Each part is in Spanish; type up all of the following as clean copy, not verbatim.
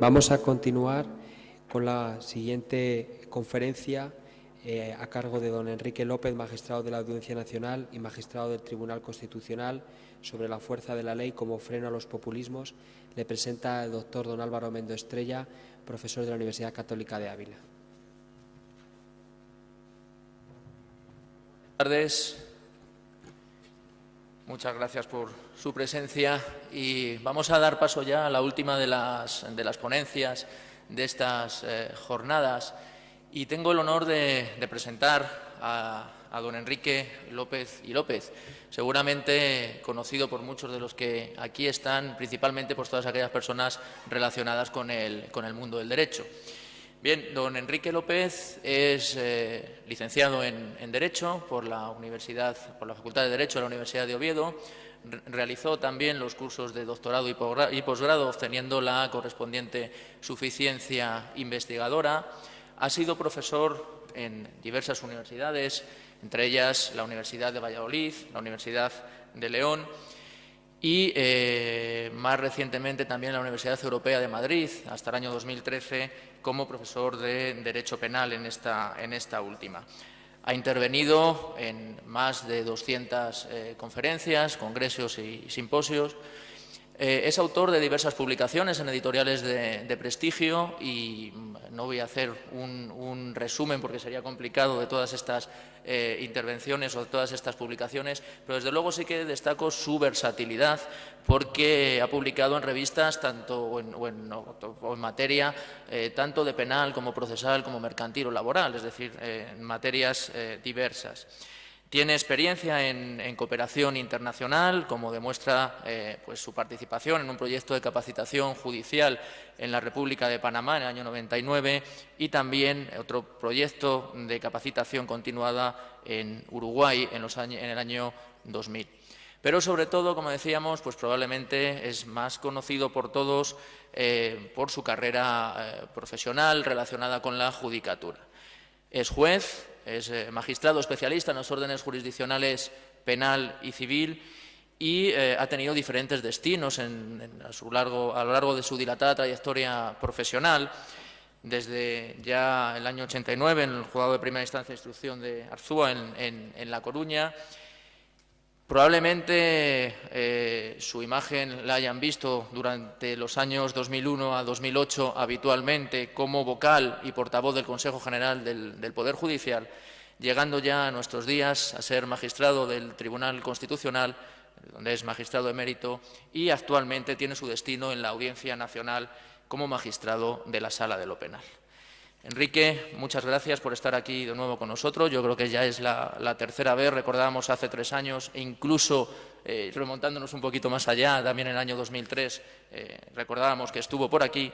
Vamos a continuar con la siguiente conferencia a cargo de don Enrique López, magistrado de la Audiencia Nacional y magistrado del Tribunal Constitucional, sobre la fuerza de la ley como freno a los populismos. Le presenta el doctor don Álvaro Mendo Estrella, profesor de la Universidad Católica de Ávila. Buenas tardes. Muchas gracias por su presencia y vamos a dar paso ya a la última de las ponencias de estas jornadas. Y tengo el honor de presentar a don Enrique López y López, seguramente conocido por muchos de los que aquí están, principalmente por todas aquellas personas relacionadas con el mundo del derecho. Bien, don Enrique López es licenciado en Derecho por la Facultad de Derecho de la Universidad de Oviedo. Realizó también los cursos de doctorado y posgrado, obteniendo la correspondiente suficiencia investigadora. Ha sido profesor en diversas universidades, entre ellas la Universidad de Valladolid, la Universidad de León y más recientemente también la Universidad Europea de Madrid, hasta el año 2013, como profesor de Derecho Penal en esta última. Ha intervenido en más de 200 conferencias, congresos y simposios. Es autor de diversas publicaciones en editoriales de prestigio y no voy a hacer un resumen porque sería complicado de todas estas intervenciones o de todas estas publicaciones, pero desde luego sí que destaco su versatilidad porque ha publicado en revistas o en materia tanto de penal como procesal como mercantil o laboral, es decir, en materias diversas. Tiene experiencia en cooperación internacional, como demuestra pues su participación en un proyecto de capacitación judicial en la República de Panamá en el año 99 y también otro proyecto de capacitación continuada en Uruguay en el año 2000. Pero sobre todo, como decíamos, pues probablemente es más conocido por todos por su carrera profesional relacionada con la judicatura. Es juez, es magistrado especialista en los órdenes jurisdiccionales penal y civil y ha tenido diferentes destinos a lo largo de su dilatada trayectoria profesional, desde ya el año 89 en el Juzgado de Primera Instancia de Instrucción de Arzúa en La Coruña. Probablemente su imagen la hayan visto durante los años 2001 a 2008 habitualmente como vocal y portavoz del Consejo General del Poder Judicial, llegando ya a nuestros días a ser magistrado del Tribunal Constitucional, donde es magistrado emérito, y actualmente tiene su destino en la Audiencia Nacional como magistrado de la Sala de lo Penal. Enrique, muchas gracias por estar aquí de nuevo con nosotros. Yo creo que ya es la tercera vez, recordábamos hace 3 años, e incluso remontándonos un poquito más allá, también en el año 2003, recordábamos que estuvo por aquí.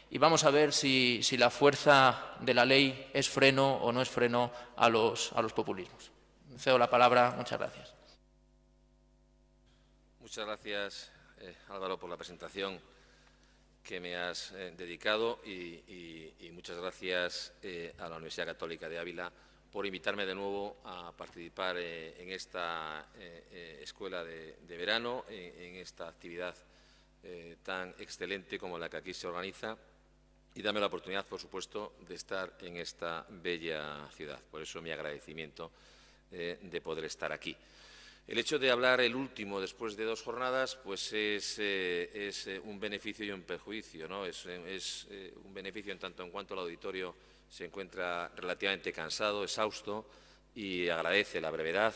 Y vamos a ver si la fuerza de la ley es freno o no es freno a los populismos. Cedo la palabra. Muchas gracias. Muchas gracias, Álvaro, por la presentación que me has dedicado y muchas gracias a la Universidad Católica de Ávila por invitarme de nuevo a participar en esta escuela de verano, en esta actividad tan excelente como la que aquí se organiza y darme la oportunidad, por supuesto, de estar en esta bella ciudad. Por eso mi agradecimiento de poder estar aquí. El hecho de hablar el último después de 2 jornadas pues es un beneficio y un perjuicio, ¿no? Es un beneficio en tanto en cuanto el auditorio se encuentra relativamente cansado, exhausto y agradece la brevedad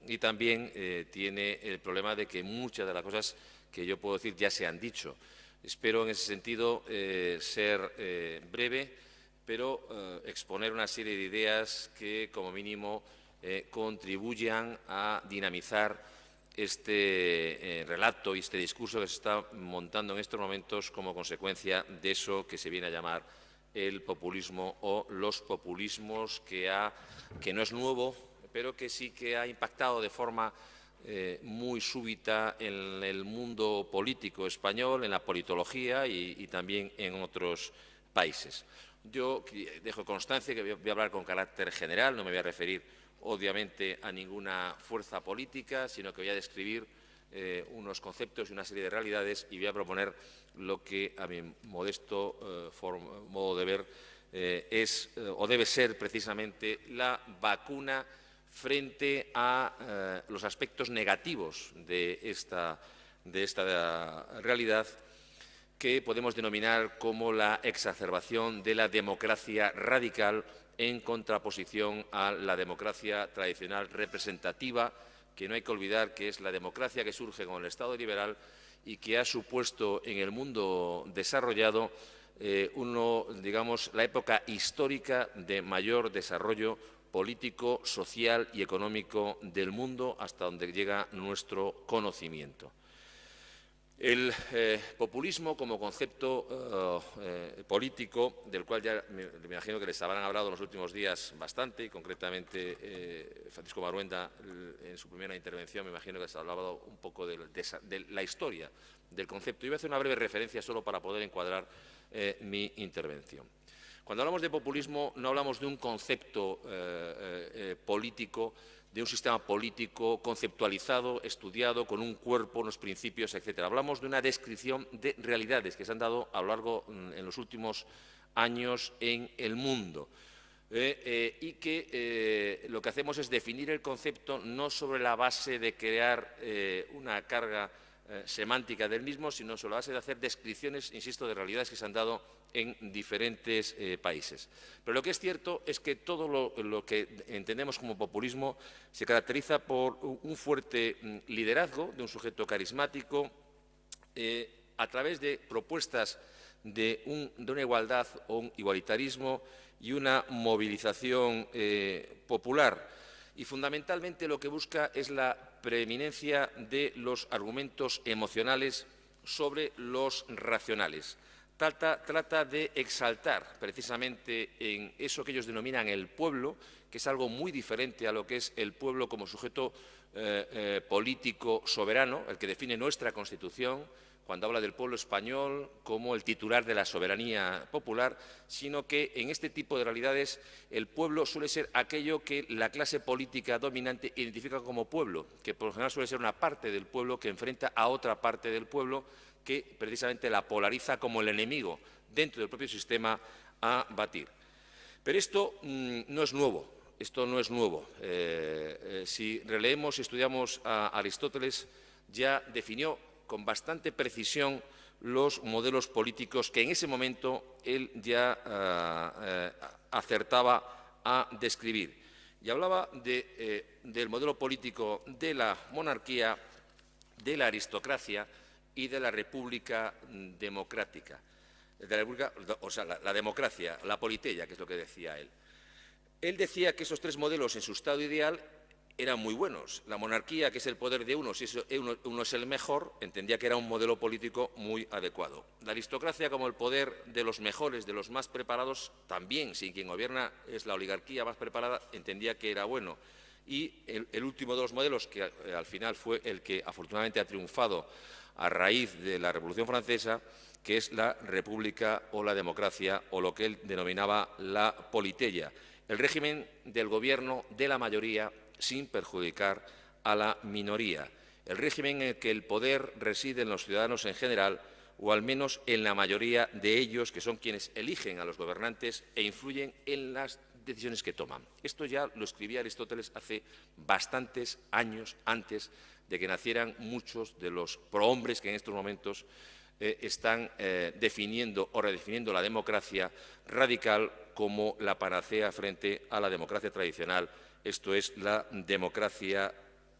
y también tiene el problema de que muchas de las cosas que yo puedo decir ya se han dicho. Espero en ese sentido ser breve, pero exponer una serie de ideas que como mínimo contribuyan a dinamizar este relato y este discurso que se está montando en estos momentos como consecuencia de eso que se viene a llamar el populismo o los populismos, que no es nuevo, pero que sí que ha impactado de forma muy súbita en el mundo político español, en la politología y también en otros países. Yo dejo constancia que voy a hablar con carácter general, no me voy a referir obviamente a ninguna fuerza política, sino que voy a describir unos conceptos y una serie de realidades y voy a proponer lo que, a mi modesto modo de ver, es o debe ser precisamente la vacuna frente a los aspectos negativos de esta realidad, que podemos denominar como la exacerbación de la democracia radical en contraposición a la democracia tradicional representativa, que no hay que olvidar que es la democracia que surge con el Estado liberal y que ha supuesto en el mundo desarrollado la época histórica de mayor desarrollo político, social y económico del mundo hasta donde llega nuestro conocimiento. El populismo como concepto político, del cual ya me imagino que les habrán hablado en los últimos días bastante, y concretamente Francisco Maruenda en su primera intervención me imagino que les ha hablado un poco de la historia del concepto. Yo voy a hacer una breve referencia solo para poder encuadrar mi intervención. Cuando hablamos de populismo no hablamos de un concepto político, de un sistema político conceptualizado, estudiado, con un cuerpo, unos principios, etcétera. Hablamos de una descripción de realidades que se han dado a lo largo, en los últimos años, en el mundo. Y que lo que hacemos es definir el concepto no sobre la base de crear una carga semántica del mismo, sino sobre la base de hacer descripciones, insisto, de realidades que se han dado en diferentes países. Pero lo que es cierto es que todo lo que entendemos como populismo se caracteriza por un fuerte liderazgo de un sujeto carismático a través de propuestas de una igualdad o un igualitarismo y una movilización popular. Y fundamentalmente lo que busca es la preeminencia de los argumentos emocionales sobre los racionales. Trata de exaltar precisamente en eso que ellos denominan el pueblo, que es algo muy diferente a lo que es el pueblo como sujeto político soberano, el que define nuestra Constitución, cuando habla del pueblo español como el titular de la soberanía popular, sino que en este tipo de realidades el pueblo suele ser aquello que la clase política dominante identifica como pueblo, que por lo general suele ser una parte del pueblo que enfrenta a otra parte del pueblo que precisamente la polariza como el enemigo dentro del propio sistema a batir. Pero esto no es nuevo. Esto no es nuevo. Si releemos y estudiamos a Aristóteles, ya definió con bastante precisión los modelos políticos que en ese momento él ya acertaba a describir. Y hablaba del modelo político de la monarquía, de la aristocracia y de la república democrática. La democracia, la politeia, que es lo que decía él. Él decía que esos tres modelos en su estado ideal eran muy buenos. La monarquía, que es el poder de uno, si uno es el mejor, entendía que era un modelo político muy adecuado. La aristocracia, como el poder de los mejores, de los más preparados, también, si quien gobierna es la oligarquía más preparada, entendía que era bueno. Y el último de los modelos, que al final fue el que afortunadamente ha triunfado a raíz de la Revolución Francesa, que es la república o la democracia, o lo que él denominaba la politeia, el régimen del gobierno de la mayoría sin perjudicar a la minoría, el régimen en el que el poder reside en los ciudadanos en general, o al menos en la mayoría de ellos, que son quienes eligen a los gobernantes e influyen en las decisiones que toman. Esto ya lo escribía Aristóteles hace bastantes años antes de que nacieran muchos de los prohombres que en estos momentos están definiendo o redefiniendo la democracia radical como la panacea frente a la democracia tradicional, esto es, la democracia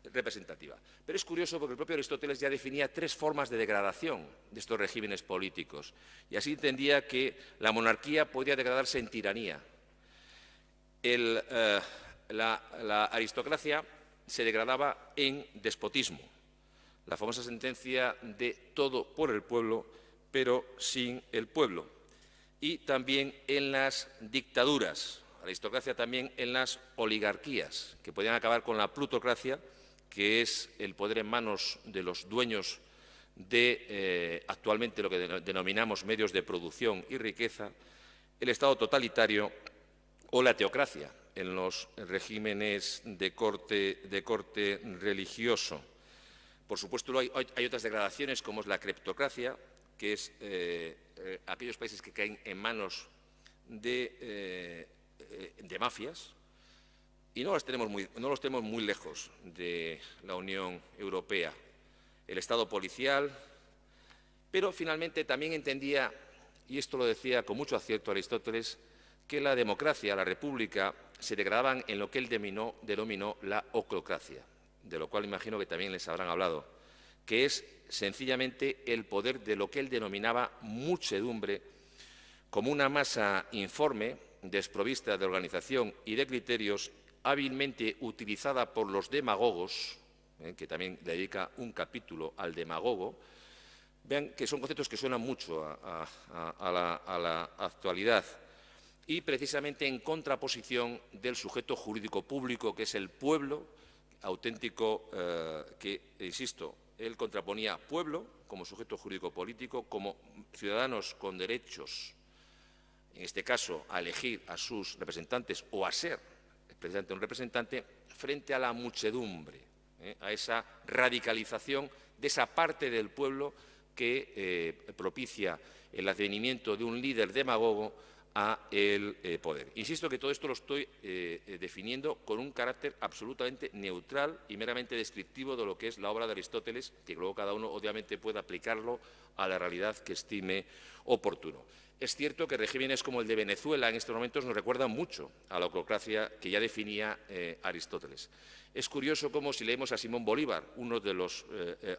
representativa. Pero es curioso porque el propio Aristóteles ya definía tres formas de degradación de estos regímenes políticos y así entendía que la monarquía podía degradarse en tiranía. La aristocracia se degradaba en despotismo, la famosa sentencia de todo por el pueblo, pero sin el pueblo, y también en las dictaduras, la aristocracia también en las oligarquías, que podían acabar con la plutocracia, que es el poder en manos de los dueños de actualmente lo que denominamos medios de producción y riqueza, el Estado totalitario o la teocracia en los regímenes de corte religioso. Por supuesto, hay otras degradaciones, como es la cleptocracia, que es aquellos países que caen en manos de mafias, y no los tenemos muy lejos de la Unión Europea. El Estado policial, pero finalmente también entendía, y esto lo decía con mucho acierto Aristóteles, que la democracia, la república, se degradaban en lo que él denominó la oclocracia, de lo cual imagino que también les habrán hablado, que es sencillamente el poder de lo que él denominaba muchedumbre, como una masa informe, desprovista de organización y de criterios, hábilmente utilizada por los demagogos, que también le dedica un capítulo al demagogo. Vean que son conceptos que suenan mucho a la actualidad, y precisamente en contraposición del sujeto jurídico público, que es el pueblo, auténtico que, insisto, él contraponía pueblo como sujeto jurídico político, como ciudadanos con derechos, en este caso a elegir a sus representantes o a ser precisamente un representante, frente a la muchedumbre, a esa radicalización de esa parte del pueblo que propicia el advenimiento de un líder demagogo a el poder. Insisto que todo esto lo estoy definiendo con un carácter absolutamente neutral y meramente descriptivo de lo que es la obra de Aristóteles, que luego cada uno obviamente puede aplicarlo a la realidad que estime oportuno. Es cierto que regímenes como el de Venezuela en estos momentos nos recuerdan mucho a la oclocracia que ya definía Aristóteles. Es curioso cómo, si leemos a Simón Bolívar, uno de los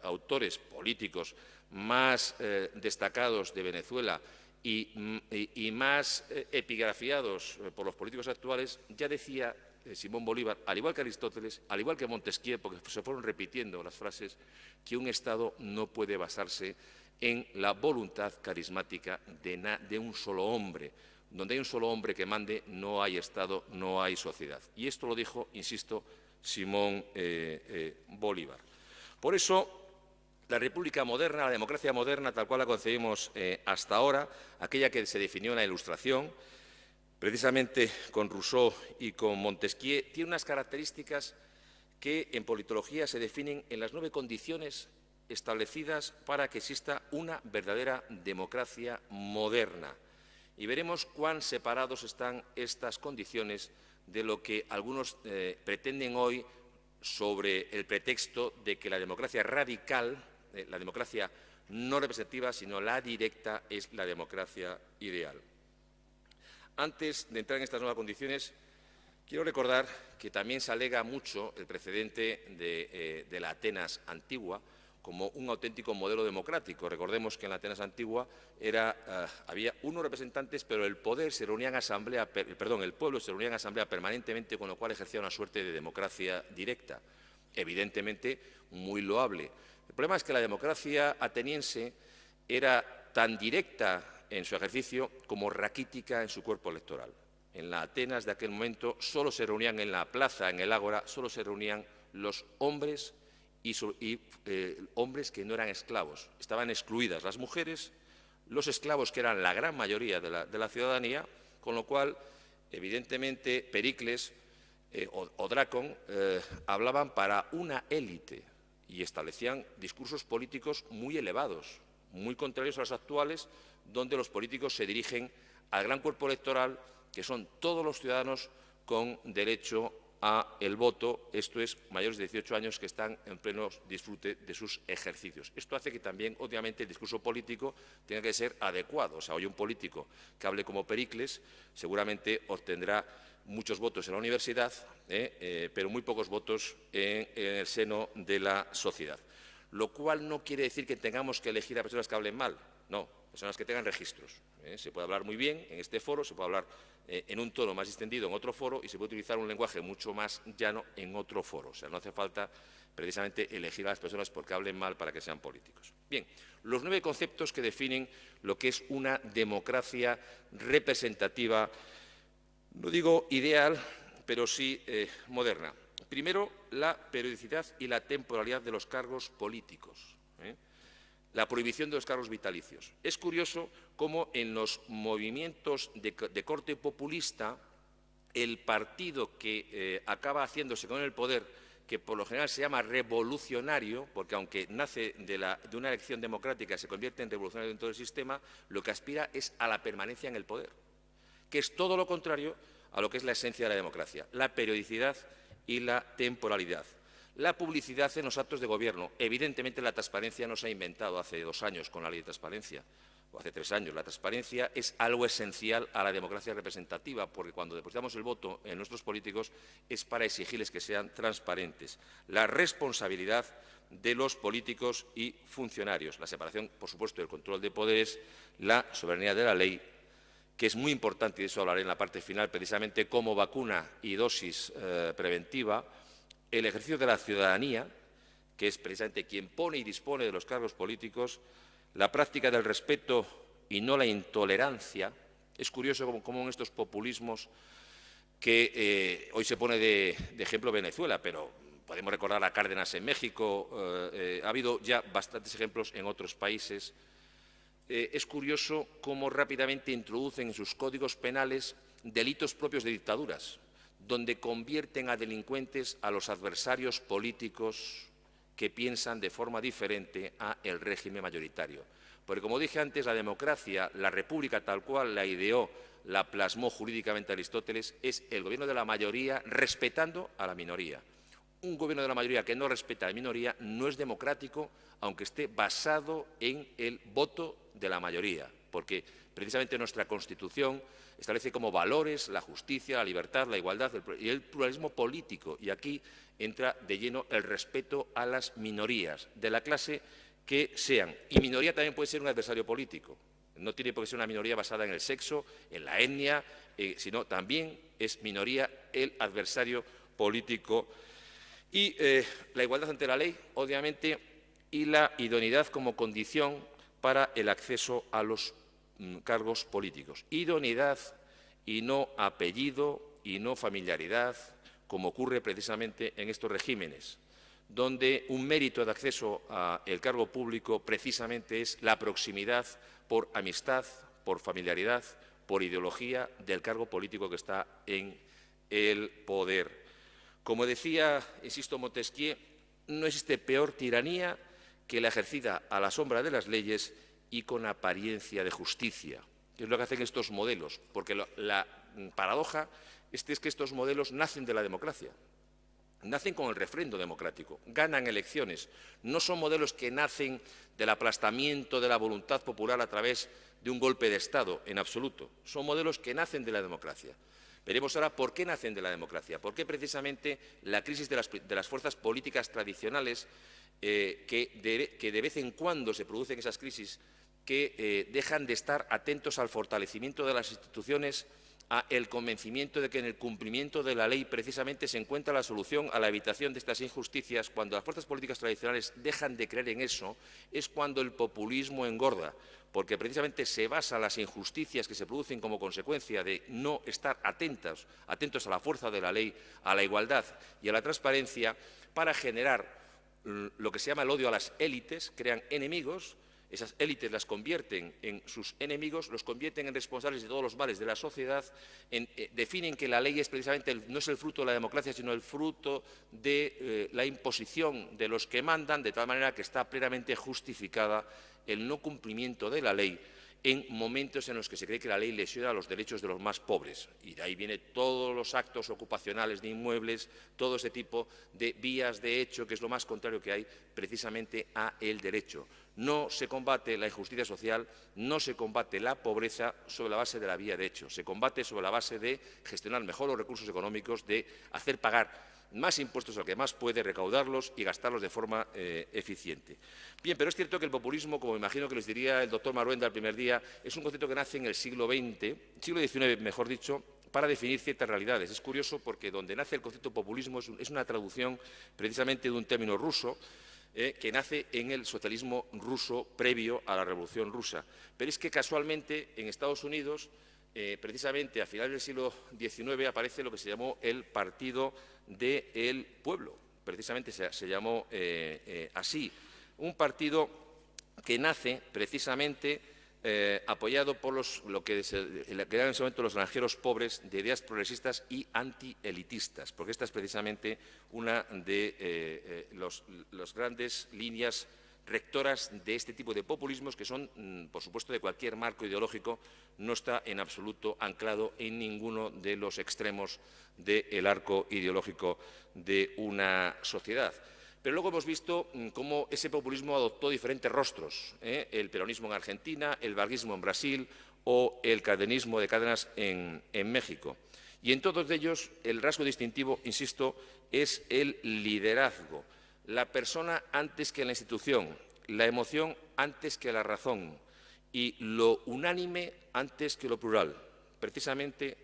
autores políticos más destacados de Venezuela y más epigrafiados por los políticos actuales, ya decía Simón Bolívar, al igual que Aristóteles, al igual que Montesquieu, porque se fueron repitiendo las frases, que un Estado no puede basarse en la voluntad carismática de un solo hombre. Donde hay un solo hombre que mande, no hay Estado, no hay sociedad. Y esto lo dijo, insisto, Simón Bolívar. Por eso, la república moderna, la democracia moderna, tal cual la concebimos hasta ahora, aquella que se definió en la Ilustración, precisamente con Rousseau y con Montesquieu, tiene unas características que en politología se definen en las 9 condiciones establecidas para que exista una verdadera democracia moderna. Y veremos cuán separados están estas condiciones de lo que algunos pretenden hoy sobre el pretexto de que la democracia radical, la democracia no representativa, sino la directa, es la democracia ideal. Antes de entrar en estas nuevas condiciones, quiero recordar que también se alega mucho el precedente de la Atenas antigua como un auténtico modelo democrático. Recordemos que en la Atenas antigua había unos representantes, pero el pueblo se reunía en asamblea permanentemente, con lo cual ejercía una suerte de democracia directa, evidentemente muy loable. El problema es que la democracia ateniense era tan directa en su ejercicio como raquítica en su cuerpo electoral. En la Atenas de aquel momento solo se reunían en la plaza, en el ágora, solo se reunían los hombres y hombres que no eran esclavos. Estaban excluidas las mujeres, los esclavos, que eran la gran mayoría de la ciudadanía, con lo cual, evidentemente, Pericles o Dracón hablaban para una élite y establecían discursos políticos muy elevados, muy contrarios a los actuales, donde los políticos se dirigen al gran cuerpo electoral, que son todos los ciudadanos con derecho a el voto, esto es, mayores de 18 años que están en pleno disfrute de sus ejercicios. Esto hace que también, obviamente, el discurso político tenga que ser adecuado. O sea, hoy un político que hable como Pericles seguramente obtendrá muchos votos en la universidad, pero muy pocos votos en el seno de la sociedad. Lo cual no quiere decir que tengamos que elegir a personas que hablen mal, no, personas que tengan registros. Se puede hablar muy bien en este foro, se puede hablar en un tono más extendido en otro foro y se puede utilizar un lenguaje mucho más llano en otro foro. O sea, no hace falta precisamente elegir a las personas porque hablen mal para que sean políticos. Bien, los 9 conceptos que definen lo que es una democracia representativa, no digo ideal, pero sí moderna. Primero, la periodicidad y la temporalidad de los cargos políticos. La prohibición de los cargos vitalicios. Es curioso cómo en los movimientos de corte populista el partido que acaba haciéndose con el poder que por lo general se llama revolucionario, porque aunque nace de una elección democrática, se convierte en revolucionario dentro del sistema, lo que aspira es a la permanencia en el poder, que es todo lo contrario a lo que es la esencia de la democracia, la periodicidad y la temporalidad. La publicidad en los actos de gobierno. Evidentemente, la transparencia no se ha inventado hace 2 años con la Ley de Transparencia, o hace 3 años. La transparencia es algo esencial a la democracia representativa, porque cuando depositamos el voto en nuestros políticos es para exigirles que sean transparentes. La responsabilidad de los políticos y funcionarios. La separación, por supuesto, del control de poderes, la soberanía de la ley, que es muy importante, y de eso hablaré en la parte final, precisamente como vacuna y dosis preventiva, el ejercicio de la ciudadanía, que es precisamente quien pone y dispone de los cargos políticos, la práctica del respeto y no la intolerancia. Es curioso cómo en estos populismos que hoy se pone de ejemplo Venezuela, pero podemos recordar a Cárdenas en México, ha habido ya bastantes ejemplos en otros países. Es curioso cómo rápidamente introducen en sus códigos penales delitos propios de dictaduras, donde convierten a delincuentes a los adversarios políticos que piensan de forma diferente a el régimen mayoritario. Porque, como dije antes, la democracia, la república tal cual la ideó, la plasmó jurídicamente Aristóteles, es el gobierno de la mayoría respetando a la minoría. Un gobierno de la mayoría que no respeta a la minoría no es democrático, aunque esté basado en el voto de la mayoría, porque precisamente nuestra Constitución establece como valores la justicia, la libertad, la igualdad y el pluralismo político. Y aquí entra de lleno el respeto a las minorías, de la clase que sean. Y minoría también puede ser un adversario político. No tiene por qué ser una minoría basada en el sexo, en la etnia, sino también es minoría el adversario político. Y la igualdad ante la ley, obviamente, y la idoneidad como condición para el acceso a los cargos políticos. Idoneidad y no apellido y no familiaridad, como ocurre precisamente en estos regímenes, donde un mérito de acceso al cargo público precisamente es la proximidad por amistad, por familiaridad, por ideología del cargo político que está en el poder. Como decía, insisto, Montesquieu, no existe peor tiranía que la ejercida a la sombra de las leyes y con apariencia de justicia, que es lo que hacen estos modelos, porque la paradoja es que estos modelos nacen de la democracia, nacen con el refrendo democrático, ganan elecciones, no son modelos que nacen del aplastamiento de la voluntad popular a través de un golpe de Estado, en absoluto, son modelos que nacen de la democracia. Veremos ahora por qué nacen de la democracia, por qué precisamente la crisis de las fuerzas políticas tradicionales, que de vez en cuando se producen esas crisis, que dejan de estar atentos al fortalecimiento de las instituciones, a el convencimiento de que en el cumplimiento de la ley precisamente se encuentra la solución a la evitación de estas injusticias. Cuando las fuerzas políticas tradicionales dejan de creer en eso, es cuando el populismo engorda, porque precisamente se basa en las injusticias que se producen como consecuencia de no estar atentos a la fuerza de la ley, a la igualdad y a la transparencia, para generar lo que se llama el odio a las élites, crean enemigos. Esas élites las convierten en sus enemigos, los convierten en responsables de todos los males de la sociedad, definen que la ley es precisamente no es el fruto de la democracia, sino el fruto de la imposición de los que mandan, de tal manera que está plenamente justificada el no cumplimiento de la ley en momentos en los que se cree que la ley lesiona los derechos de los más pobres. Y de ahí vienen todos los actos ocupacionales de inmuebles, todo ese tipo de vías de hecho, que es lo más contrario que hay precisamente a el derecho. No se combate la injusticia social, no se combate la pobreza sobre la base de la vía de hecho, se combate sobre la base de gestionar mejor los recursos económicos, de hacer pagar más impuestos al que más puede, recaudarlos y gastarlos de forma eficiente. Bien, pero es cierto que el populismo, como imagino que les diría el doctor Maruenda el primer día, es un concepto que nace en el siglo XX, siglo XIX, mejor dicho, para definir ciertas realidades. Es curioso porque donde nace el concepto populismo es una traducción precisamente de un término ruso, que nace en el socialismo ruso previo a la Revolución Rusa. Pero es que casualmente en Estados Unidos, precisamente a finales del siglo XIX, aparece lo que se llamó el Partido del Pueblo. Precisamente se llamó así. Un partido que nace precisamente apoyado por lo que eran en ese momento los granjeros pobres, de ideas progresistas y antielitistas, porque esta es precisamente una de las grandes líneas rectoras de este tipo de populismos, que son, por supuesto, de cualquier marco ideológico, no está en absoluto anclado en ninguno de los extremos del arco ideológico de una sociedad. Pero luego hemos visto cómo ese populismo adoptó diferentes rostros, el peronismo en Argentina, el varguismo en Brasil o el cardenismo de Cárdenas en México. Y en todos ellos el rasgo distintivo, insisto, es el liderazgo. La persona antes que la institución, la emoción antes que la razón y lo unánime antes que lo plural. Precisamente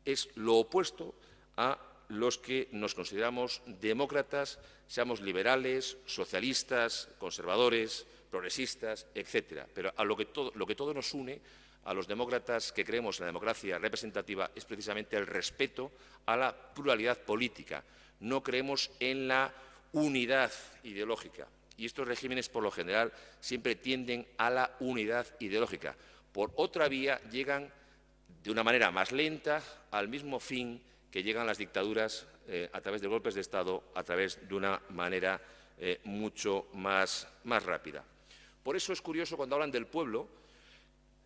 es lo opuesto a los que nos consideramos demócratas, seamos liberales, socialistas, conservadores, progresistas, etcétera. Pero a lo que todo nos une a los demócratas que creemos en la democracia representativa es precisamente el respeto a la pluralidad política. No creemos en la unidad ideológica. Y estos regímenes, por lo general, siempre tienden a la unidad ideológica. Por otra vía, llegan de una manera más lenta al mismo fin que llegan las dictaduras a través de golpes de Estado, a través de una manera mucho más rápida. Por eso es curioso cuando hablan del pueblo,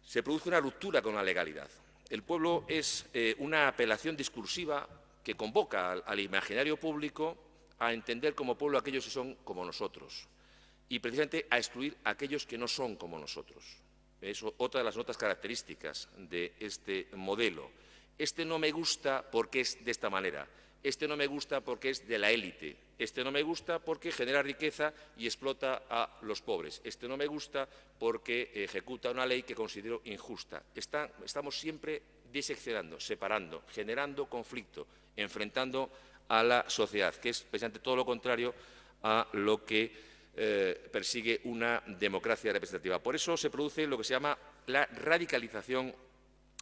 se produce una ruptura con la legalidad. El pueblo es una apelación discursiva que convoca al imaginario público a entender como pueblo a aquellos que son como nosotros y precisamente a excluir a aquellos que no son como nosotros. Es otra de las notas características de este modelo. Este no me gusta porque es de esta manera, este no me gusta porque es de la élite, este no me gusta porque genera riqueza y explota a los pobres, este no me gusta porque ejecuta una ley que considero injusta. Estamos siempre diseccionando, separando, generando conflicto, enfrentando a la sociedad, que es precisamente todo lo contrario a lo que persigue una democracia representativa. Por eso se produce lo que se llama la radicalización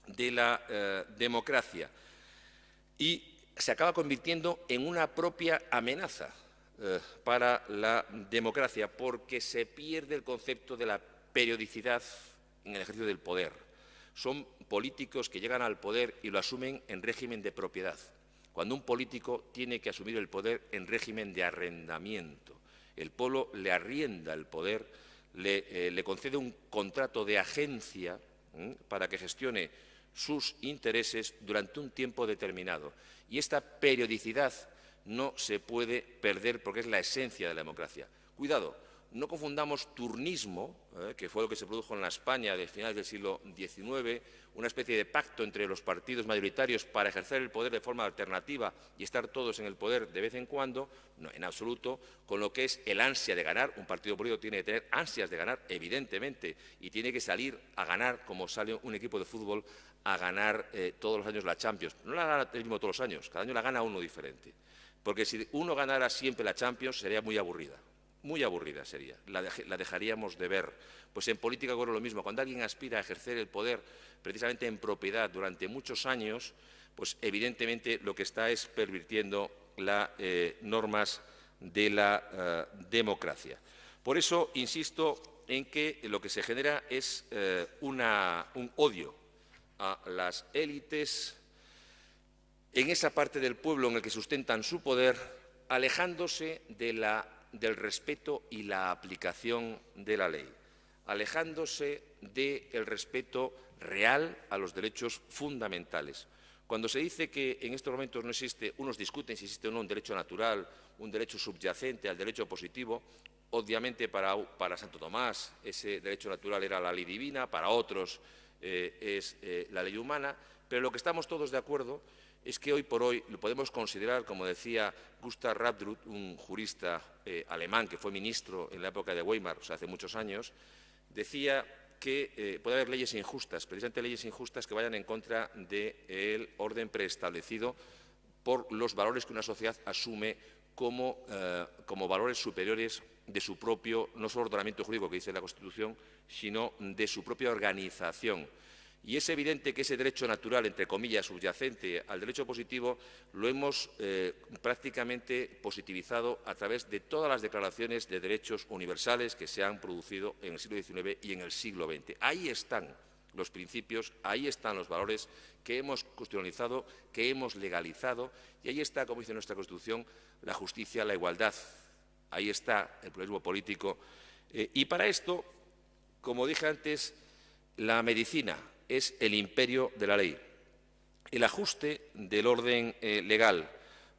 de la democracia y se acaba convirtiendo en una propia amenaza para la democracia, porque se pierde el concepto de la periodicidad en el ejercicio del poder. Son políticos que llegan al poder y lo asumen en régimen de propiedad, cuando un político tiene que asumir el poder en régimen de arrendamiento. El pueblo le arrienda el poder, le concede un contrato de agencia para que gestione sus intereses durante un tiempo determinado. Y esta periodicidad no se puede perder porque es la esencia de la democracia. Cuidado, no confundamos turnismo, que fue lo que se produjo en la España de finales del siglo XIX, una especie de pacto entre los partidos mayoritarios para ejercer el poder de forma alternativa y estar todos en el poder de vez en cuando, no, en absoluto, con lo que es el ansia de ganar. Un partido político tiene que tener ansias de ganar, evidentemente, y tiene que salir a ganar, como sale un equipo de fútbol a ganar todos los años la Champions. No la gana el mismo todos los años, cada año la gana uno diferente. Porque si uno ganara siempre la Champions sería muy aburrida. Muy aburrida sería, la dejaríamos de ver. Pues en política ocurre lo mismo. Cuando alguien aspira a ejercer el poder precisamente en propiedad durante muchos años, pues evidentemente lo que está es pervirtiendo las normas de la democracia. Por eso insisto en que lo que se genera es un odio a las élites en esa parte del pueblo en el que sustentan su poder, alejándose del respeto y la aplicación de la ley, alejándose del respeto real a los derechos fundamentales. Cuando se dice que en estos momentos no existe, unos discuten si existe o no un derecho natural, un derecho subyacente al derecho positivo, obviamente para Santo Tomás ese derecho natural era la ley divina, para otros es la ley humana, pero lo que estamos todos de acuerdo es que hoy por hoy lo podemos considerar, como decía Gustav Radrut, un jurista alemán que fue ministro en la época de Weimar, o sea, hace muchos años, decía que puede haber leyes injustas, precisamente leyes injustas que vayan en contra del orden preestablecido por los valores que una sociedad asume como valores superiores de su propio, no solo ordenamiento jurídico que dice la Constitución, sino de su propia organización. Y es evidente que ese derecho natural, entre comillas, subyacente al derecho positivo, lo hemos prácticamente positivizado a través de todas las declaraciones de derechos universales que se han producido en el siglo XIX y en el siglo XX. Ahí están los principios, ahí están los valores que hemos constitucionalizado, que hemos legalizado, y ahí está, como dice nuestra Constitución, la justicia, la igualdad. Ahí está el pluralismo político. Y para esto, como dije antes, la medicina es el imperio de la ley, el ajuste del orden legal,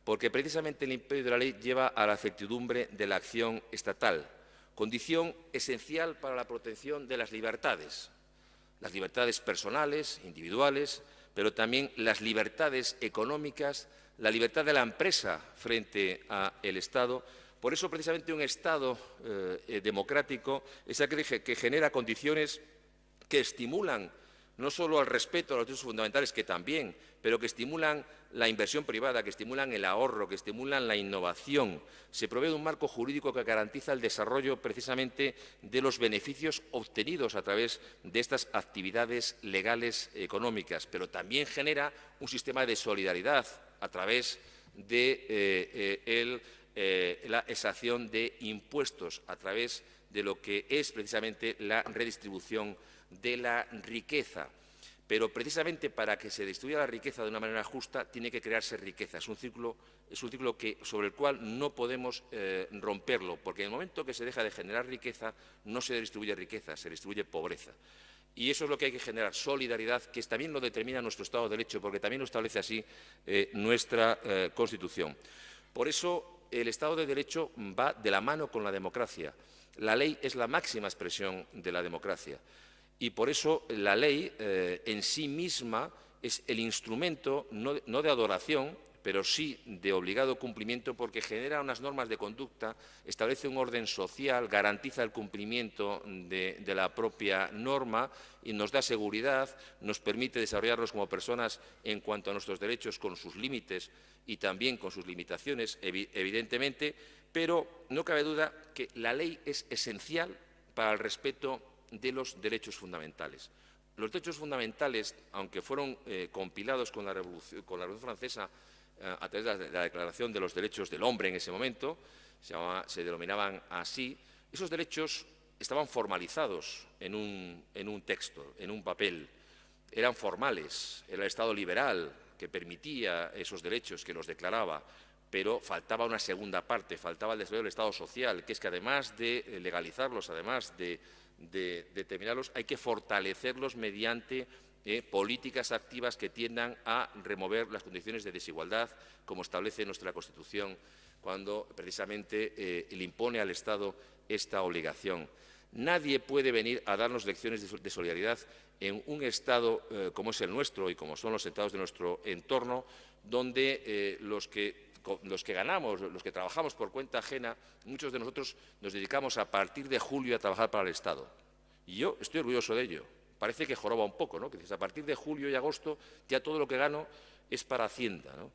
porque precisamente el imperio de la ley lleva a la certidumbre de la acción estatal, condición esencial para la protección de las libertades personales, individuales, pero también las libertades económicas, la libertad de la empresa frente al Estado. Por eso, precisamente, un Estado democrático es aquel que genera condiciones que estimulan no solo al respeto a los derechos fundamentales, que también, pero que estimulan la inversión privada, que estimulan el ahorro, que estimulan la innovación. Se provee de un marco jurídico que garantiza el desarrollo precisamente de los beneficios obtenidos a través de estas actividades legales económicas, pero también genera un sistema de solidaridad a través de la extracción de impuestos, a través de lo que es precisamente la redistribución de la riqueza. Pero precisamente para que se distribuya la riqueza de una manera justa tiene que crearse riqueza. Es un ciclo sobre el cual no podemos romperlo, porque en el momento que se deja de generar riqueza no se distribuye riqueza, se distribuye pobreza. Y eso es lo que hay que generar, solidaridad, que también lo determina nuestro Estado de Derecho, porque también lo establece así nuestra Constitución. Por eso el Estado de Derecho va de la mano con la democracia. La ley es la máxima expresión de la democracia. Y por eso la ley en sí misma es el instrumento no de adoración, pero sí de obligado cumplimiento, porque genera unas normas de conducta, establece un orden social, garantiza el cumplimiento de la propia norma y nos da seguridad, nos permite desarrollarnos como personas en cuanto a nuestros derechos, con sus límites y también con sus limitaciones, evidentemente, pero no cabe duda que la ley es esencial para el respeto de los derechos fundamentales. Los derechos fundamentales, aunque fueron compilados con la Revolución Francesa a través de la Declaración de los Derechos del Hombre en ese momento, se denominaban así, esos derechos estaban formalizados en un texto, en un papel, eran formales, era el Estado liberal que permitía esos derechos, que los declaraba, pero faltaba una segunda parte, faltaba el desarrollo del Estado social, que es que además de legalizarlos, además de determinarlos, hay que fortalecerlos mediante políticas activas que tiendan a remover las condiciones de desigualdad, como establece nuestra Constitución, cuando precisamente le impone al Estado esta obligación. Nadie puede venir a darnos lecciones de solidaridad en un Estado como es el nuestro y como son los Estados de nuestro entorno, donde los que ganamos, los que trabajamos por cuenta ajena, muchos de nosotros nos dedicamos a partir de julio a trabajar para el Estado. Y yo estoy orgulloso de ello. Parece que joroba un poco, ¿no? Que dices, a partir de julio y agosto ya todo lo que gano es para Hacienda, ¿no?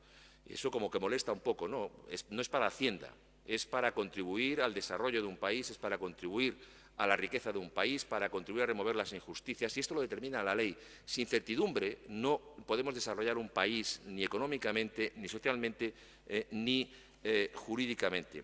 Eso como que molesta un poco, ¿no? No es para Hacienda, es para contribuir al desarrollo de un país, es para contribuir a la riqueza de un país, para contribuir a remover las injusticias, y esto lo determina la ley. Sin certidumbre no podemos desarrollar un país ni económicamente, ni socialmente, ni jurídicamente.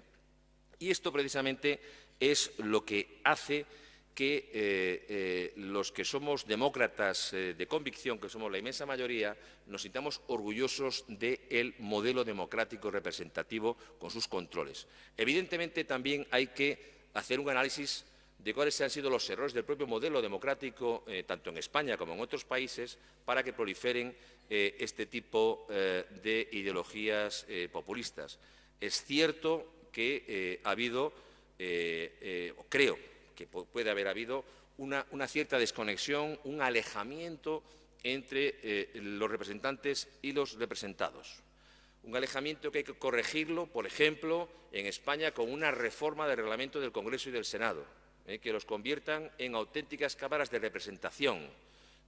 Y esto precisamente es lo que hace que los que somos demócratas de convicción, que somos la inmensa mayoría, nos sintamos orgullosos del modelo democrático representativo con sus controles. Evidentemente, también hay que hacer un análisis de cuáles han sido los errores del propio modelo democrático, tanto en España como en otros países, para que proliferen este tipo de ideologías populistas. Es cierto que ha habido, creo que puede haber habido, una cierta desconexión, un alejamiento entre los representantes y los representados. Un alejamiento que hay que corregirlo, por ejemplo, en España con una reforma del reglamento del Congreso y del Senado, que los conviertan en auténticas cámaras de representación,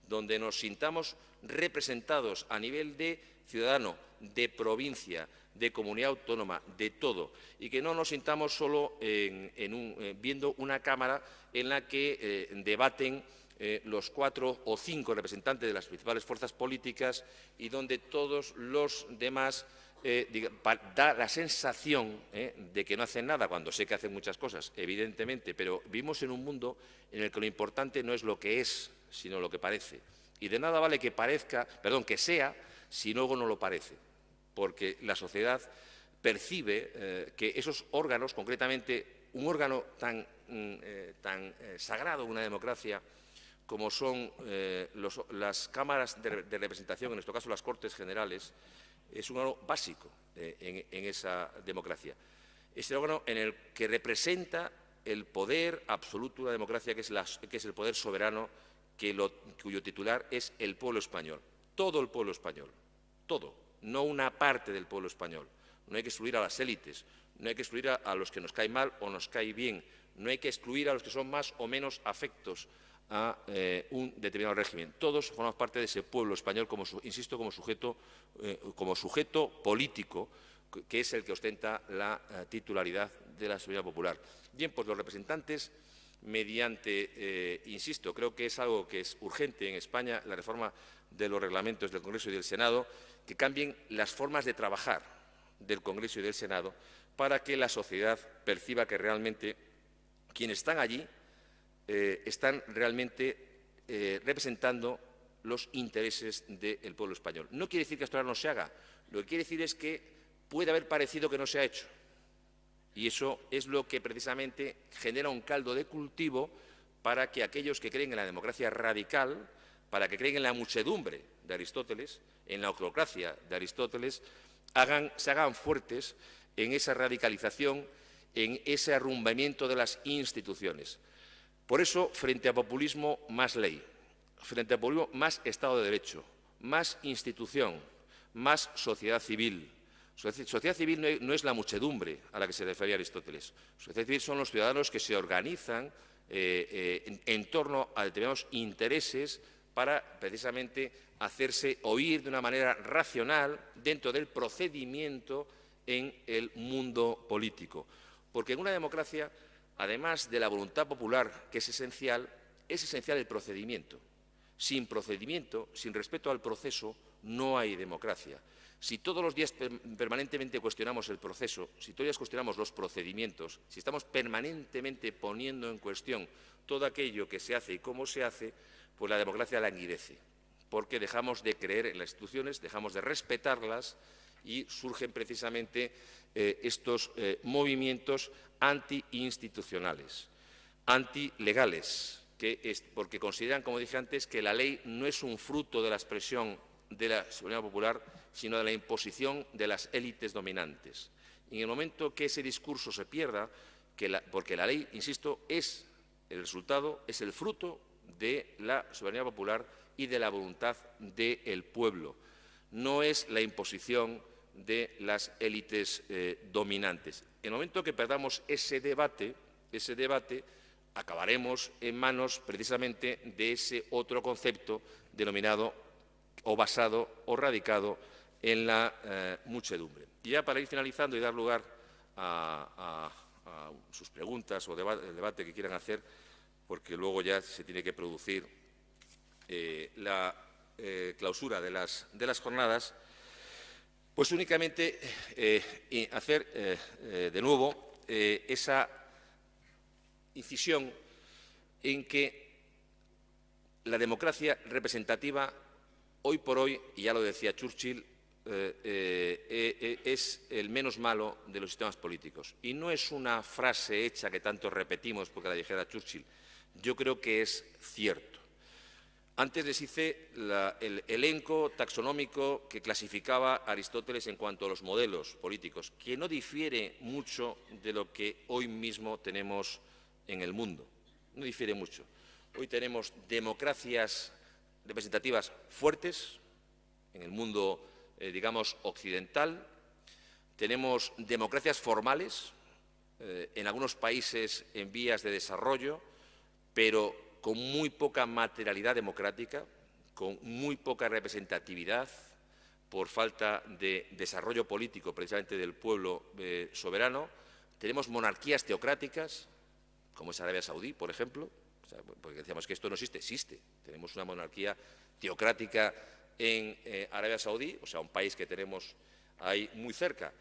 donde nos sintamos representados a nivel de ciudadano, de provincia, de comunidad autónoma, de todo, y que no nos sintamos solo viendo una Cámara en la que debaten los 4 o 5 representantes de las principales fuerzas políticas y donde todos los demás da la sensación de que no hacen nada, cuando sé que hacen muchas cosas, evidentemente, pero vivimos en un mundo en el que lo importante no es lo que es, sino lo que parece. Y de nada vale que sea, si luego no lo parece, porque la sociedad percibe que esos órganos, concretamente un órgano tan sagrado en una democracia como son las cámaras de representación, en nuestro caso las Cortes Generales, es un órgano básico en esa democracia. Es el órgano en el que representa el poder absoluto de una democracia, que es el poder soberano, cuyo titular es el pueblo español. Todo el pueblo español, todo, no una parte del pueblo español. No hay que excluir a las élites, no hay que excluir a los que nos cae mal o nos cae bien, no hay que excluir a los que son más o menos afectos a un determinado régimen. Todos formamos parte de ese pueblo español, insisto, como sujeto político, que es el que ostenta la titularidad de la soberanía popular. Bien, pues los representantes, insisto, creo que es algo que es urgente en España, la reforma de los reglamentos del Congreso y del Senado, que cambien las formas de trabajar del Congreso y del Senado para que la sociedad perciba que realmente quienes están allí están realmente representando los intereses del pueblo español. No quiere decir que esto ahora no se haga, lo que quiere decir es que puede haber parecido que no se ha hecho. Y eso es lo que precisamente genera un caldo de cultivo para que aquellos que creen en la democracia radical, para que creen en la muchedumbre de Aristóteles, en la oclocracia de Aristóteles, se hagan fuertes en esa radicalización, en ese arrumbamiento de las instituciones. Por eso, frente a populismo, más ley, frente a populismo, más Estado de Derecho, más institución, más sociedad civil. Sociedad civil no es la muchedumbre a la que se refería Aristóteles. Sociedad civil son los ciudadanos que se organizan en torno a determinados intereses para precisamente hacerse oír de una manera racional dentro del procedimiento en el mundo político. Porque en una democracia, además de la voluntad popular, que es esencial el procedimiento. Sin procedimiento, sin respeto al proceso, no hay democracia. Si todos los días permanentemente cuestionamos el proceso, si todos los días cuestionamos los procedimientos, si estamos permanentemente poniendo en cuestión todo aquello que se hace y cómo se hace, pues la democracia languidece, porque dejamos de creer en las instituciones, dejamos de respetarlas y surgen precisamente estos movimientos antiinstitucionales, antilegales, porque consideran, como dije antes, que la ley no es un fruto de la expresión de la soberanía popular, sino de la imposición de las élites dominantes. Y en el momento que ese discurso se pierda, porque la ley, insisto, es el resultado, es el fruto de la soberanía popular y de la voluntad del pueblo, no es la imposición de las élites dominantes. En el momento que perdamos ese debate acabaremos en manos precisamente de ese otro concepto denominado o basado o radicado en la muchedumbre. Y ya para ir finalizando y dar lugar a sus preguntas o el debate que quieran hacer, porque luego ya se tiene que producir la clausura de las jornadas, pues únicamente hacer de nuevo esa incisión en que la democracia representativa hoy por hoy, y ya lo decía Churchill, es el menos malo de los sistemas políticos. Y no es una frase hecha que tanto repetimos porque la dijera Churchill. Yo creo que es cierto. Antes les hice el elenco taxonómico que clasificaba Aristóteles en cuanto a los modelos políticos, que no difiere mucho de lo que hoy mismo tenemos en el mundo. No difiere mucho. Hoy tenemos democracias representativas fuertes en el mundo, digamos, occidental. Tenemos democracias formales en algunos países en vías de desarrollo, pero con muy poca materialidad democrática, con muy poca representatividad por falta de desarrollo político precisamente del pueblo soberano. Tenemos monarquías teocráticas, como es Arabia Saudí, por ejemplo, O sea, porque decíamos que esto no existe. Existe. Tenemos una monarquía teocrática en Arabia Saudí, o sea, un país que tenemos ahí muy cerca.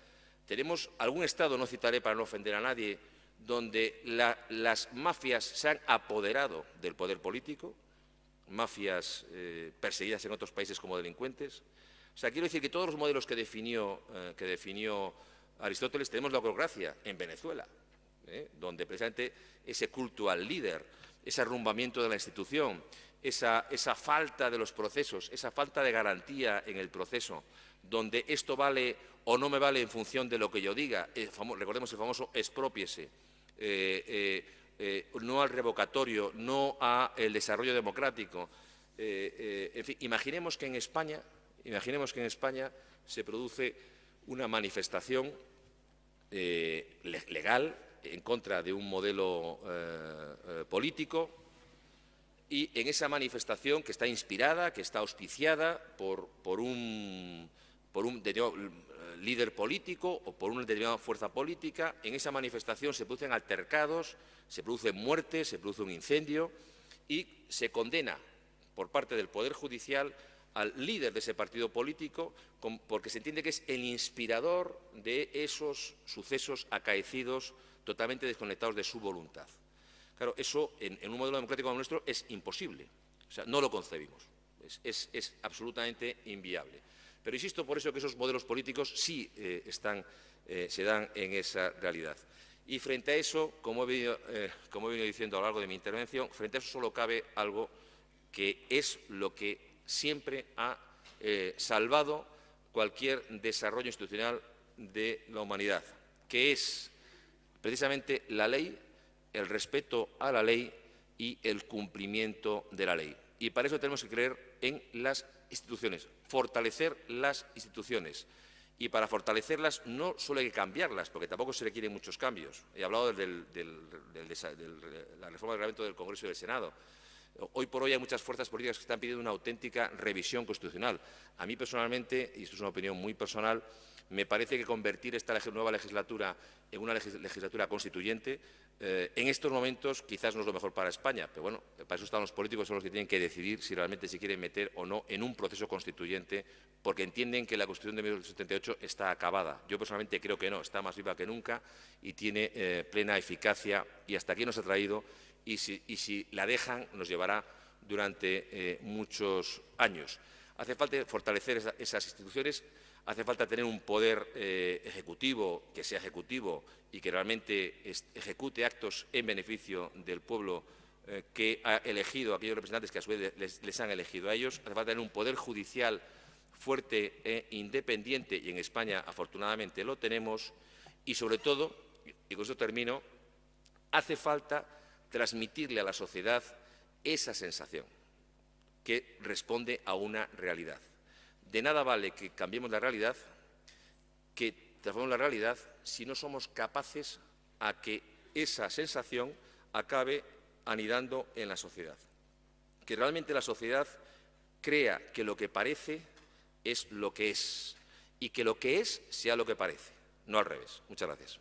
Tenemos algún Estado, no citaré para no ofender a nadie, donde las mafias se han apoderado del poder político, mafias perseguidas en otros países como delincuentes. O sea, quiero decir que todos los modelos que definió Aristóteles, tenemos la autocracia en Venezuela, donde precisamente ese culto al líder, ese arrumbamiento de la institución, esa falta de los procesos, esa falta de garantía en el proceso, donde esto vale o no me vale en función de lo que yo diga, recordemos el famoso exprópiese, no al revocatorio, no al desarrollo democrático. En fin, imaginemos que en España se produce una manifestación legal en contra de un modelo político, y en esa manifestación, que está inspirada, que está auspiciada por un líder político o por una determinada fuerza política, en esa manifestación se producen altercados, se producen muertes, se produce un incendio y se condena por parte del Poder Judicial al líder de ese partido político, porque se entiende que es el inspirador de esos sucesos acaecidos totalmente desconectados de su voluntad. Claro, eso en un modelo democrático como el nuestro es imposible, o sea, no lo concebimos, es absolutamente inviable. Pero insisto por eso que esos modelos políticos sí se dan en esa realidad. Y frente a eso, como he venido diciendo a lo largo de mi intervención, frente a eso solo cabe algo que es lo que siempre ha salvado cualquier desarrollo institucional de la humanidad, que es precisamente la ley, el respeto a la ley y el cumplimiento de la ley. Y para eso tenemos que creer en las instituciones, fortalecer las instituciones. Y para fortalecerlas no solo hay que cambiarlas, porque tampoco se requieren muchos cambios. He hablado de la reforma del reglamento del Congreso y del Senado. Hoy por hoy hay muchas fuerzas políticas que están pidiendo una auténtica revisión constitucional. A mí personalmente, y esto es una opinión muy personal, me parece que convertir esta nueva legislatura en una legislatura constituyente en estos momentos quizás no es lo mejor para España, pero bueno, para eso están los políticos, son los que tienen que decidir si realmente se quieren meter o no en un proceso constituyente, porque entienden que la Constitución de 1978 está acabada. Yo personalmente creo que no, está más viva que nunca y tiene plena eficacia, y hasta aquí nos ha traído, y si la dejan nos llevará durante muchos años. Hace falta fortalecer esas instituciones. Hace falta tener un poder ejecutivo que sea ejecutivo y que realmente ejecute actos en beneficio del pueblo que ha elegido a aquellos representantes que a su vez les han elegido a ellos. Hace falta tener un poder judicial fuerte e independiente, y en España afortunadamente lo tenemos. Y sobre todo, y con eso termino, hace falta transmitirle a la sociedad esa sensación que responde a una realidad. De nada vale que cambiemos la realidad, que transformemos la realidad, si no somos capaces a que esa sensación acabe anidando en la sociedad. Que realmente la sociedad crea que lo que parece es lo que es, y que lo que es sea lo que parece, no al revés. Muchas gracias.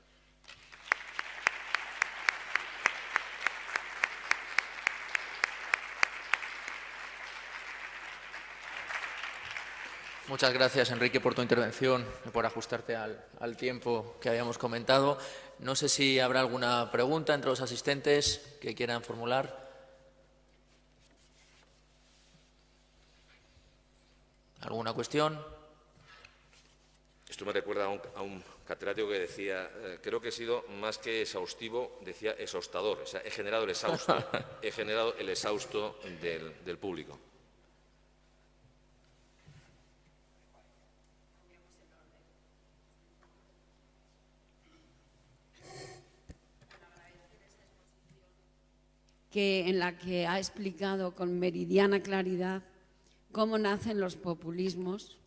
Muchas gracias, Enrique, por tu intervención y por ajustarte al tiempo que habíamos comentado. No sé si habrá alguna pregunta entre los asistentes que quieran formular. ¿Alguna cuestión? Esto me recuerda a un catedrático que decía, creo que he sido más que exhaustivo, decía exhaustador. O sea, he generado el exhausto, he generado el exhausto del público. En la que ha explicado con meridiana claridad cómo nacen los populismos,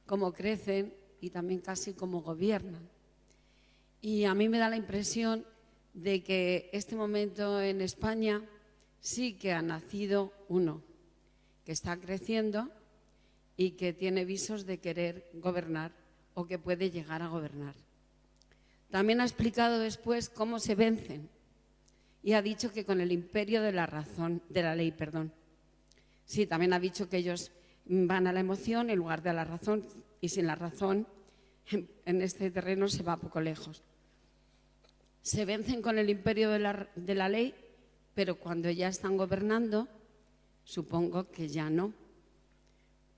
cómo crecen y también casi cómo gobiernan. Y a mí me da la impresión de que este momento en España sí que ha nacido uno, que está creciendo y que tiene visos de querer gobernar o que puede llegar a gobernar. También ha explicado después cómo se vencen. y ha dicho que con el imperio de la ley. Sí, también ha dicho que ellos van a la emoción en lugar de a la razón, y sin la razón en este terreno se va poco lejos. Se vencen con el imperio de la ley, pero cuando ya están gobernando, supongo que ya no,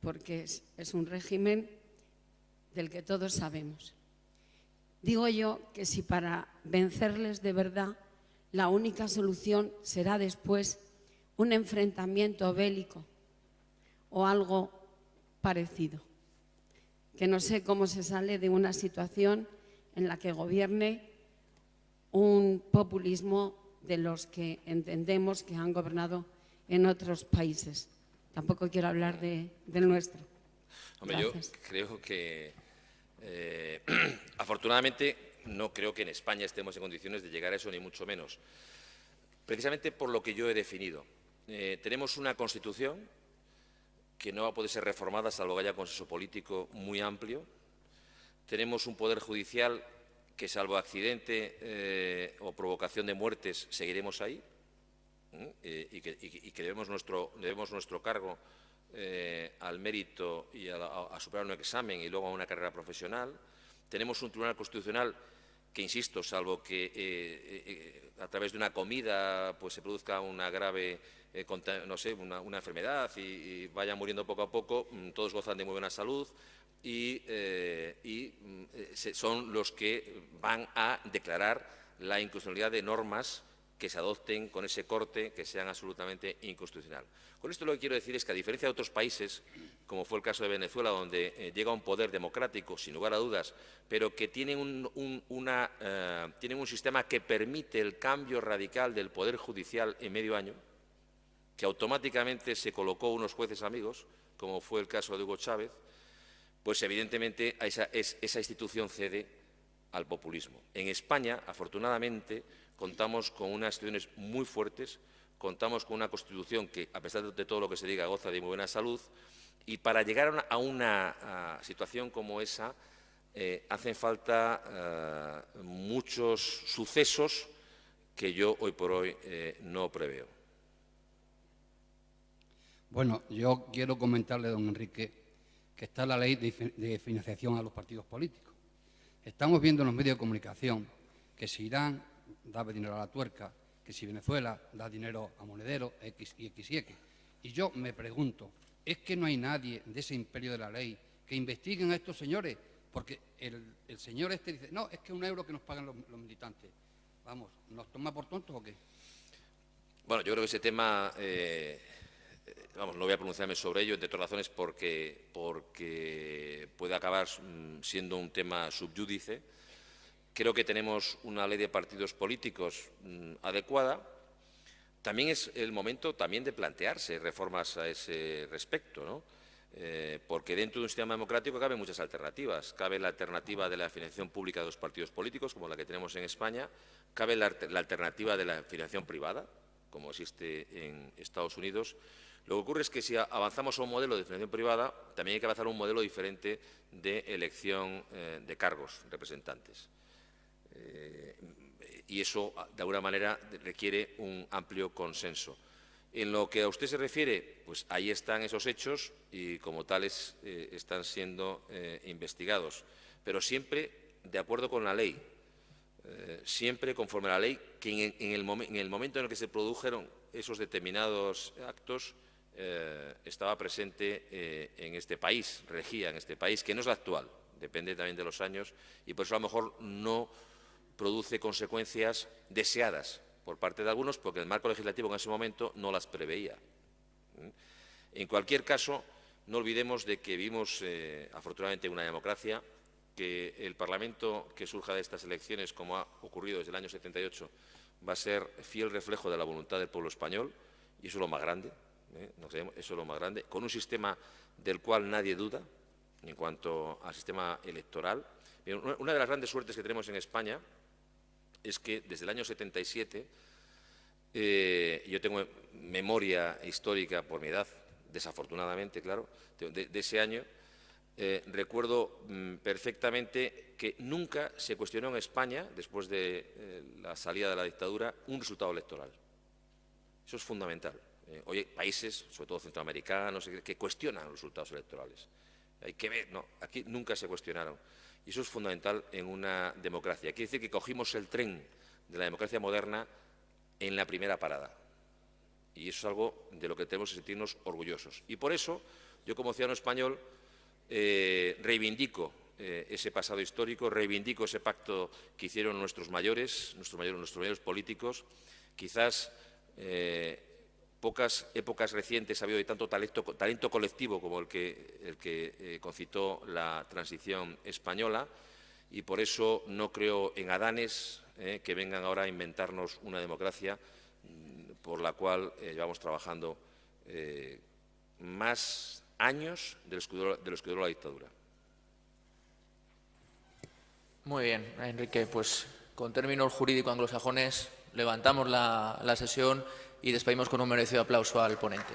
porque es un régimen del que todos sabemos. Digo yo que si para vencerles de verdad la única solución será después un enfrentamiento bélico o algo parecido, que no sé cómo se sale de una situación en la que gobierne un populismo de los que entendemos que han gobernado en otros países. Tampoco quiero hablar del nuestro. Hombre, yo creo que, afortunadamente, no creo que en España estemos en condiciones de llegar a eso, ni mucho menos. Precisamente por lo que yo he definido. Tenemos una Constitución que no va a poder ser reformada salvo que haya consenso político muy amplio. Tenemos un Poder Judicial que, salvo accidente o provocación de muertes, seguiremos ahí, y que debemos nuestro cargo al mérito y a superar un examen y luego a una carrera profesional. Tenemos un Tribunal Constitucional que, insisto, salvo que a través de una comida pues se produzca una grave, no sé, una enfermedad y vayan muriendo poco a poco, todos gozan de muy buena salud y son los que van a declarar la inconstitucionalidad de normas que se adopten con ese corte que sean absolutamente inconstitucional. Con esto lo que quiero decir es que, a diferencia de otros países, como fue el caso de Venezuela, donde llega un poder democrático, sin lugar a dudas, pero que tienen un sistema que permite el cambio radical del Poder Judicial en medio año, que automáticamente se colocó unos jueces amigos, como fue el caso de Hugo Chávez, pues evidentemente esa institución cede al populismo. En España, afortunadamente, contamos con unas instituciones muy fuertes, contamos con una Constitución que, a pesar de todo lo que se diga, goza de muy buena salud, y para llegar a una situación como esa hacen falta muchos sucesos que yo hoy por hoy no preveo. Bueno, yo quiero comentarle, don Enrique, que está la ley de financiación a los partidos políticos. Estamos viendo en los medios de comunicación que si Irán daba dinero a la tuerca, que si Venezuela da dinero a Monedero, X y X y X. Y yo me pregunto, ¿es que no hay nadie de ese imperio de la ley que investiguen a estos señores? Porque el señor este dice, no, es que €1 que nos pagan los militantes. Vamos, ¿nos toma por tontos o qué? Bueno, yo creo que ese tema, no voy a pronunciarme sobre ello, entre otras razones porque puede acabar siendo un tema subyúdice. Creo que tenemos una ley de partidos políticos adecuada. También es el momento de plantearse reformas a ese respecto, ¿no? Porque dentro de un sistema democrático caben muchas alternativas. Cabe la alternativa de la financiación pública de los partidos políticos, como la que tenemos en España. Cabe la alternativa de la financiación privada, como existe en Estados Unidos. Lo que ocurre es que, si avanzamos a un modelo de financiación privada, también hay que avanzar a un modelo diferente de elección de cargos representantes. Y eso, de alguna manera, requiere un amplio consenso. En lo que a usted se refiere, pues ahí están esos hechos y, como tales, están siendo investigados. Pero siempre de acuerdo con la ley, siempre conforme a la ley, que en el momento en el que se produjeron esos determinados actos, estaba presente en este país, regía en este país, que no es la actual, depende también de los años, y por eso a lo mejor no produce consecuencias deseadas por parte de algunos, porque el marco legislativo en ese momento no las preveía. En cualquier caso, no olvidemos de que vivimos, afortunadamente, una democracia, que el Parlamento que surja de estas elecciones, como ha ocurrido desde el año 78, va a ser fiel reflejo de la voluntad del pueblo español, y eso es lo más grande, eso es lo más grande, con un sistema del cual nadie duda en cuanto al sistema electoral. Una de las grandes suertes que tenemos en España es que desde el año 77, yo tengo memoria histórica por mi edad, desafortunadamente, claro, de ese año, recuerdo perfectamente que nunca se cuestionó en España, después de la salida de la dictadura, un resultado electoral. Eso es fundamental. Hoy hay países, sobre todo centroamericanos, que cuestionan los resultados electorales. Hay que ver, no, aquí nunca se cuestionaron. Y eso es fundamental en una democracia. Quiere decir que cogimos el tren de la democracia moderna en la primera parada. Y eso es algo de lo que tenemos que sentirnos orgullosos. Y por eso, yo como ciudadano español reivindico ese pasado histórico, reivindico ese pacto que hicieron nuestros mayores políticos. Quizás pocas épocas recientes ha habido de tanto talento colectivo como el que concitó la transición española, y por eso no creo en adanes que vengan ahora a inventarnos una democracia por la cual llevamos trabajando más años de los que duró la dictadura. Muy bien, Enrique, pues con términos jurídico anglosajones levantamos la sesión y despedimos con un merecido aplauso al ponente.